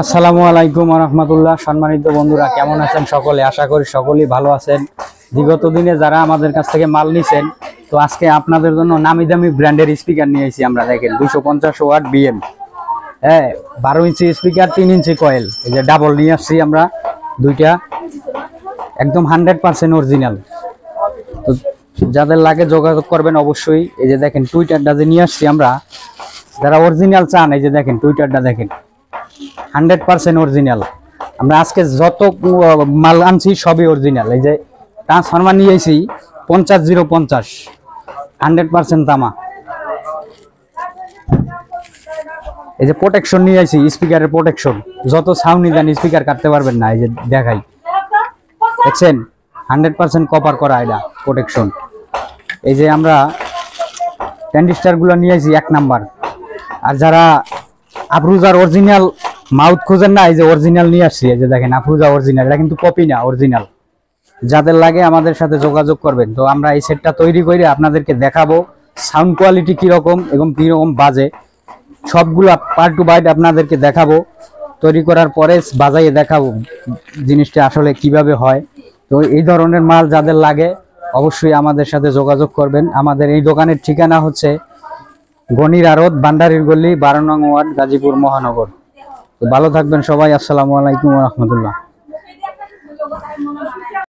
আসসালামু আলাইকুম ওয়া রাহমাতুল্লাহ। সম্মানিত বন্ধুরা, কেমন আছেন সকলে? আশা করি সকলেই ভালো আছেন। বিগত দিনে যারা আমাদের কাছ থেকে মাল নিছেন, তো আজকে আপনাদের জন্য নামি দামি ব্র্যান্ডের স্পিকার নিয়ে এসেছি আমরা। দেখেন 250 ওয়াট বিএম, হ্যাঁ 12 ইঞ্চি স্পিকার, 3 ইঞ্চি কয়েল, এই যে ডাবল নিয়ে আসছি আমরা দুইটা, একদম 100% অরিজিনাল। তো যাদের লাগে যোগাযোগ করবেন অবশ্যই। এই যে দেখেন টুইটারটা যে নিয়ে আসছি আমরা, যারা অরিজিনাল চান, এই যে দেখেন টুইটারটা দেখেন 100% অরিজিনাল। আমরা আজকে যত মাল আনছি সবই অরিজিনাল। এই যে ট্রান্সফরমার নিয়ে এসেছি 50050, 100% তামা। এই যে প্রোটেকশন নিয়ে আসি, স্পিকারের প্রোটেকশন, যত সাউন্ড দেন স্পিকার কাটতে পারবেন না। এই যে দেখাই, দেখছেন 100% কপার করা এটা প্রোটেকশন। এই যে আমরা ট্যান্ডিস্টার গুলো নিয়ে আসি 1 নাম্বার। আর যারা আফরুজার অরিজিনাল মাউথ খোঁজেন না, এই যে অরিজিনাল নিয়ে আসছি। এই যে দেখেন আফরুজা অরিজিনাল, এটা কিন্তু কপি না, অরিজিনাল। যাদের লাগে আমাদের সাথে যোগাযোগ করবেন। তো আমরা এই সেটটা তৈরি করে আপনাদেরকে দেখাবো সাউন্ড কোয়ালিটি কিরকম এবং কিরকম বাজে, সবগুলো পার্ট টু পার্ট আপনাদেরকে দেখাবো। তৈরি করার পরে বাজাইয়ে দেখাবো জিনিসটা আসলে কিভাবে হয়। তো এই ধরনের মাল যাদের লাগে অবশ্যই আমাদের সাথে যোগাযোগ করবেন। আমাদের এই দোকানের ঠিকানা হচ্ছে গনির আড়ত, ভান্ডারীর গলি, 12 নং ওয়ার্ড, গাজীপুর মহানগর। তো ভালো থাকবেন সবাই। আসসালামু আলাইকুম ওয়া রাহমাতুল্লাহ।